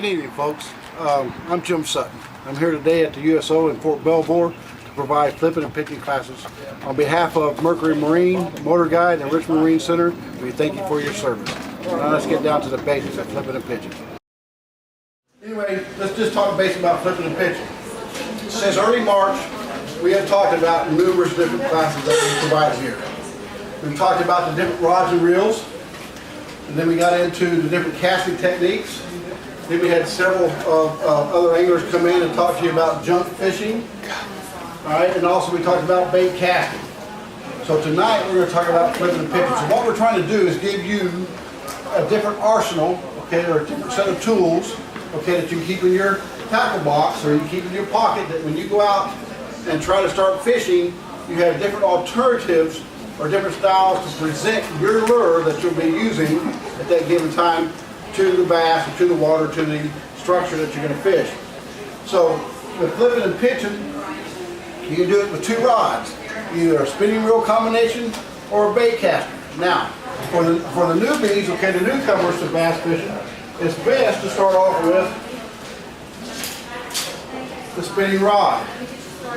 Good evening, folks. I'm Jim Sutton. I'm here today at the USO in Fort Belvoir to provide flipping and pitching classes. On behalf of Mercury Marine, Motor Guide, and Richmond Marine Center, we thank you for your service. Now let's get down to the basics of flipping and pitching. Anyway, let's just talk basics about flipping and pitching. Since early March, we have talked about numerous different classes that we provide here. We've talked about the different rods and reels, and then we got into the different casting techniques. Then we had several other anglers come in and talk to you about junk fishing. All right, and also we talked about bait casting. So tonight we're going to talk about flipping and pitching. So what we're trying to do is give you a different arsenal, okay, or a different set of tools, okay, that you can keep in your tackle box or you can keep in your pocket, that when you go out and try to start fishing, you have different alternatives or different styles to present your lure that you'll be using at that given time to the bass, or to the water, to the structure that you're going to fish. So with flipping and pitching, you can do it with two rods, either a spinning reel combination or a bait caster. Now, for the newbies, okay, the newcomers to bass fishing, it's best to start off with the spinning rod.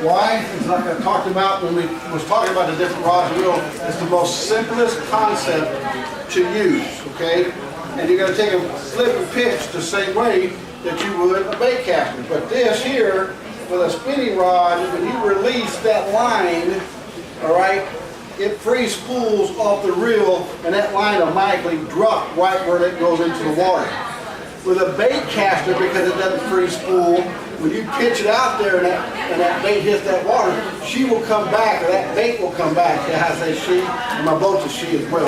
Why? It's like I talked about when we was talking about the different rods and reels. It's the most simplest concept to use, okay? And you're going to take a flip and pitch the same way that you would a bait caster. But this here, with a spinning rod, when you release that line, all right, it free spools off the reel, and that line automatically drops right where it goes into the water. With a bait caster, because it doesn't free spool, when you pitch it out there and that bait hits that water, she will come back, or that bait will come back. I say she, and my boat's a she as well.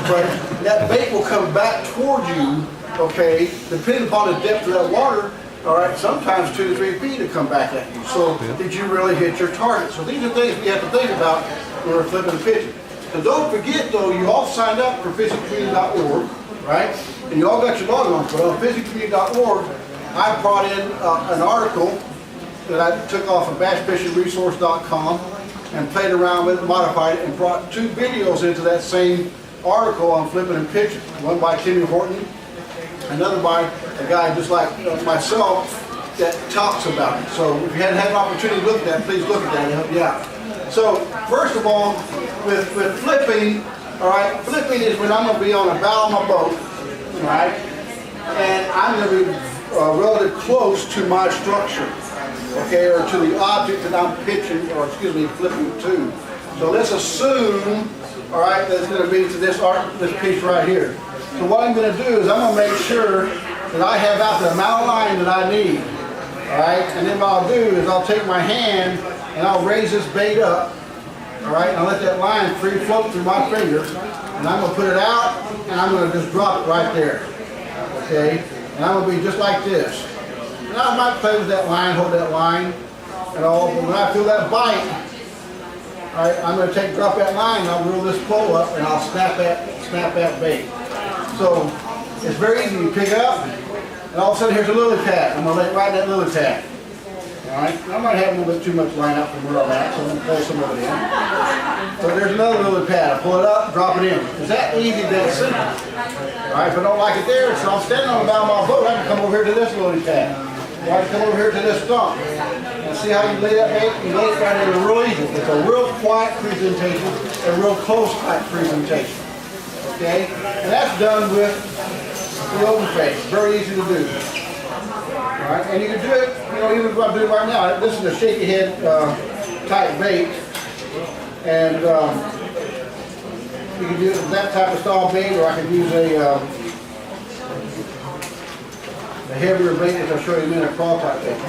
But that bait will come back toward you, okay, depending upon the depth of that water, all right, sometimes 2 to 3 feet to come back at you. So did you really hit your target? So these are things we have to think about when we're flipping and pitching. So don't forget though, you all signed up for FishingCommunity.Org, right? And you all got your login on. But on FishingCommunity.Org, I brought in an article that I took off of bassfishingresource.com and played around with it, modified it, and brought 2 videos into that same article on flipping and pitching. One by Timmy Horton, another by a guy just like myself that talks about it. So if you hadn't had an opportunity to look at that, please look at that, it'll help you out. So first of all, with flipping, all right, flipping is when I'm going to be on the bow of my boat, all right, and I'm going to be relatively close to my structure, okay, or to the object that I'm pitching, or excuse me, flipping to. So let's assume, all right, that it's going to be to this piece right here. So what I'm going to do is I'm going to make sure that I have out the amount of line that I need, all right, and then what I'll do is I'll take my hand and I'll raise this bait up, all right, and I'll let that line free float through my finger, and I'm going to put it out and I'm going to just drop it right there, okay. And I'm going to be just like this. Now I might play with that line, hold that line, and all, but when I feel that bite, all right, I'm going to drop that line, and I'll reel this pole up, and I'll snap that bait. So it's very easy. You pick it up, and all of a sudden here's a lily pad. I'm going to lay it right in that lily pad. All right, I might have a little bit too much line up from where I'm at, so I'm going to pull some of it in. So there's another lily pad. I pull it up, drop it in. Is that easy? That simple. All right, if I don't like it there, so I'm standing on the bow of my boat, I can come over here to this lily pad. Or I can come over here to this stump. And see how you lay that bait? You lay it right in real easy. It's a real quiet presentation, a real close type presentation. Okay? And that's done with the open face. Very easy to do. All right, and you can do it, you know, even what I'm doing right now. This is a shaky head type bait, and you can use that type of style bait, or I could use a heavier bait, which I'll show you in a minute, crawl type bait.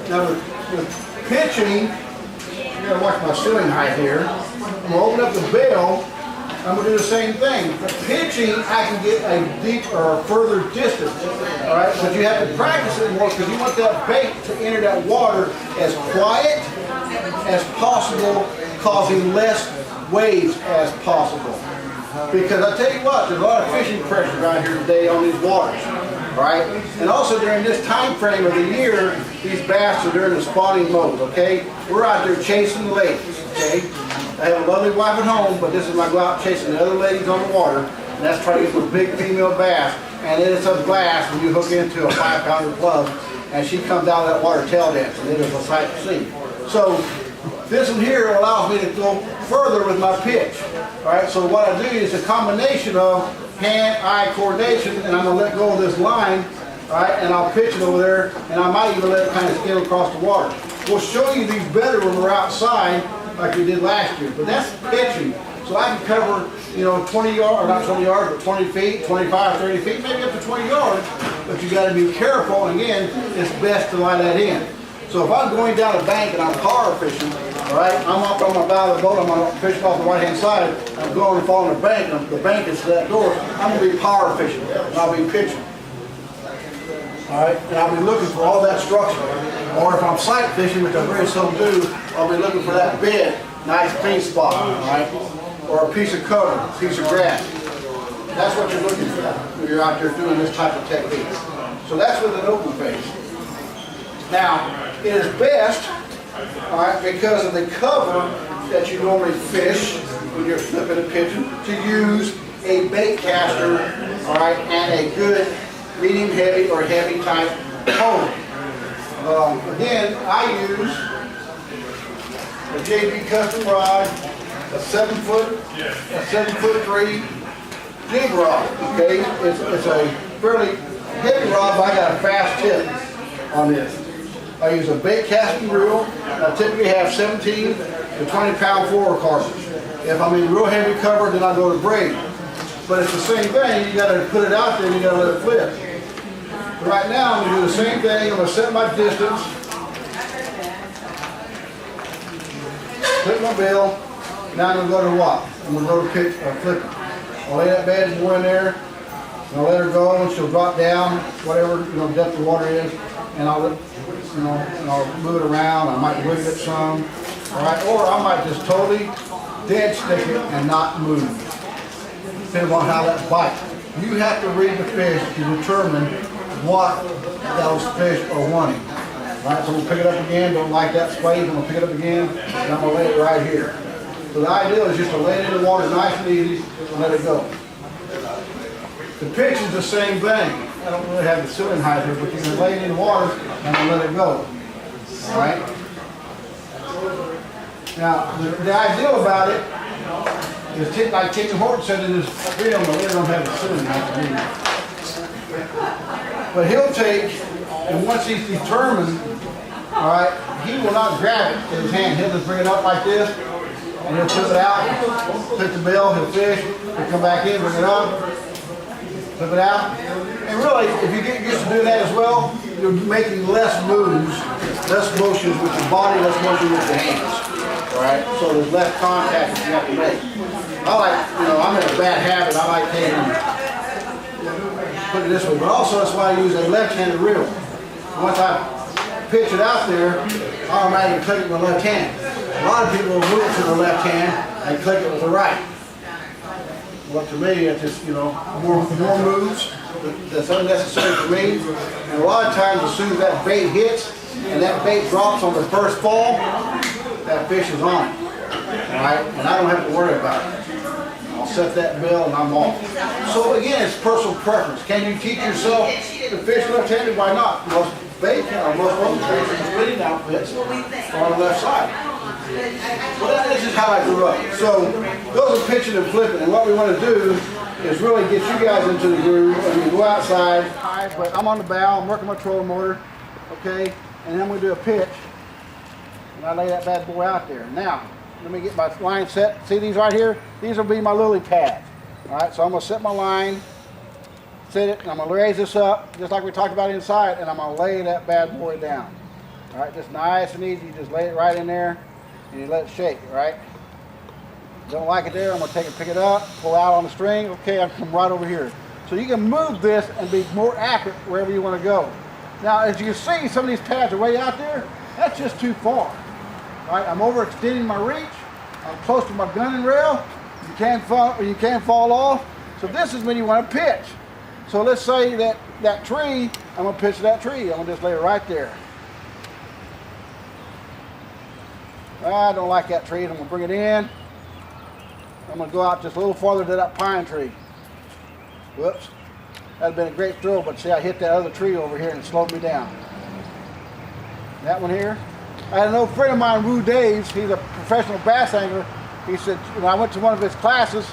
Now with pitching, you gotta watch my ceiling height here. I'm gonna open up the bail. I'm going to do the same thing. For pitching, I can get a deep or a further distance, all right? But you have to practice it more because you want that bait to enter that water as quiet as possible, causing less waves as possible. Because I tell you what, there's a lot of fishing pressure around here today on these waters, all right? And also during this time frame of the year, these bass are during the spawning mode, okay? We're out there chasing the ladies, okay? I have a lovely wife at home, but this is when I go out chasing the other ladies on the water. And that's trying to get those big female bass. And it is a blast when you hook into a 5-pounder plus, and she comes out of that water tail dancing. It is a sight to see. So this one here allows me to go further with my pitch. All right, so what I do is a combination of hand-eye coordination, and I'm going to let go of this line, all right, and I'll pitch it over there, and I might even let it kind of skim across the water. We'll show you these better when we're outside, like we did last year, but that's pitching. So I can cover, 20 yards, or not 20 yards, but 20 feet, 25, 30 feet, maybe up to 20 yards, but you got to be careful, and again, it's best to lie that in. So if I'm going down a bank and I'm power fishing, all right, I'm up on my bow of the boat, I'm going to fish off the right-hand side, I'm going to fall on the bank, and the bank is to that door, I'm going to be power fishing, and I'll be pitching. All right, and I'll be looking for all that structure. Or if I'm sight fishing, which I very seldom do, I'll be looking for that bed, nice clean spot, all right, or a piece of cover, a piece of grass. That's what you're looking for when you're out there doing this type of technique. So that's with an open face. Now, it is best, all right, because of the cover that you normally fish when you're flipping and pitching, to use a bait caster, all right, and a good medium heavy or heavy type pole. Again, I use a JB custom rod, a 7'3" jig rod. Okay, it's a fairly heavy rod, but I got a fast tip on this. I use a bait casting reel. I typically have 17 to 20 pound fluorocarbons. If I'm in real heavy cover, then I go to braid. But it's the same thing. You got to put it out there and you got to let it flip. But right now, I'm going to do the same thing. I'm going to set my distance, flip my bill. Now I'm going to go to what? I'm going to go to flip it. I'll lay that bad boy in there, and I'll let her go, and she'll drop down, whatever depth the water is, and I'll and I'll move it around. I might wiggle it some, all right, or I might just totally dead stick it and not move, depending on how that bites. You have to read the fish to determine what those fish are wanting. All right, so I'm going to pick it up again. Don't like that squeeze. I'm going to pick it up again, and I'm going to lay it right here. So the idea is just to lay it in the water nice and easy and let it go. The pitch is the same thing. I don't really have the ceiling height here, but you can lay it in the water and let it go. All right? Now, the ideal about it is, like Tim Horton said in his video, I don't have the ceiling height. But he'll take, and once he's determined, all right, he will not grab it in his hand. He'll just bring it up like this, and he'll flip it out, flip the bill, he'll fish, he'll come back in, bring it up, flip it out. And really, if you get used to doing that as well, you're making less moves, less motions with your body, less motion with your hands. All right, so there's less contact that you have to make. I'm in a bad habit. I like taking, put it this way, but also that's why I use a left-handed reel. Once I pitch it out there, I automatically click it with my left hand. A lot of people will move it to the left hand and click it with the right. Well, to me, it's just, more moves. That's unnecessary for me. And a lot of times, as soon as that bait hits and that bait drops on the first fall, that fish is on it. All right? And I don't have to worry about it. I'll set that bill and I'm off. So again, it's personal preference. Can you teach yourself to fish left-handed? Why not? Most bait or most other fish and spinning outfits are on the left side. So that's just how I grew up. So those are pitching and flipping, and what we want to do is really get you guys into the groove. I mean, go outside, but I'm on the bow, I'm working my trolling motor, okay, and then I'm going to do a pitch, and I lay that bad boy out there. Now, let me get my line set. See these right here? These will be my lily pads. All right, so I'm going to set my line, set it, and I'm going to raise this up, just like we talked about inside, and I'm going to lay that bad boy down. All right, just nice and easy. You just lay it right in there, and you let it shake, right? Don't like it there, I'm going to pick it up, pull out on the string. Okay, I've come right over here. So you can move this and be more accurate wherever you want to go. Now, as you can see, some of these pads are way out there. That's just too far. All right, I'm overextending my reach. I'm close to my gunning rail. You can't fall off. So this is when you want to pitch. So let's say that tree, I'm going to pitch that tree. I'm going to just lay it right there. I don't like that tree, and I'm going to bring it in. I'm going to go out just a little farther to that pine tree. Whoops. That'd have been a great throw, but see, I hit that other tree over here and it slowed me down. That one here. I had an old friend of mine, Rue Daves. He's a professional bass angler. He said, when I went to one of his classes,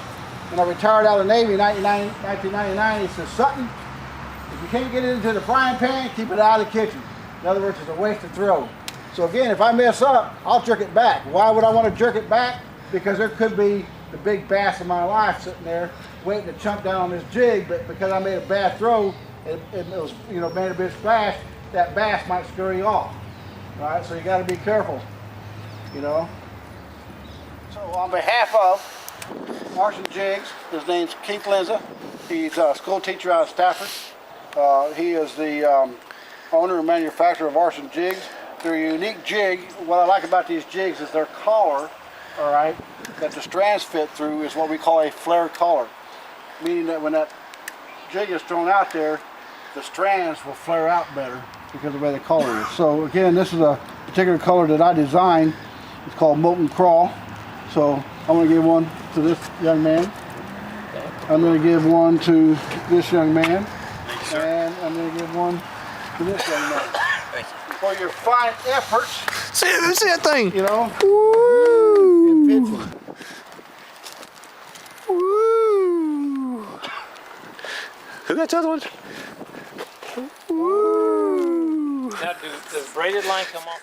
when I retired out of the Navy in 1999, he said, Sutton, if you can't get it into the frying pan, keep it out of the kitchen. In other words, it's a waste to throw. So again, if I mess up, I'll jerk it back. Why would I want to jerk it back? Because there could be the big bass of my life sitting there waiting to chunk down on this jig, but because I made a bad throw, it was, made a big splash, that bass might scurry off. All right, so you got to be careful, So on behalf of Martian Jigs, his name's Keith Linza. He's a school teacher out of Stafford. He is the owner and manufacturer of Martian Jigs. They're a unique jig. What I like about these jigs is their collar, all right, that the strands fit through is what we call a flare collar, meaning that when that jig is thrown out there, the strands will flare out better because of the way the collar is. So again, this is a particular color that I designed. It's called Molten Crawl. So I'm going to give one to this young man. I'm going to give one to this young man. Thank you, sir. And I'm going to give one to this young man. Thank you. For your fine efforts, See that thing? in pitching. Woo! Who got the other one? Woo! Now, does braided line come off?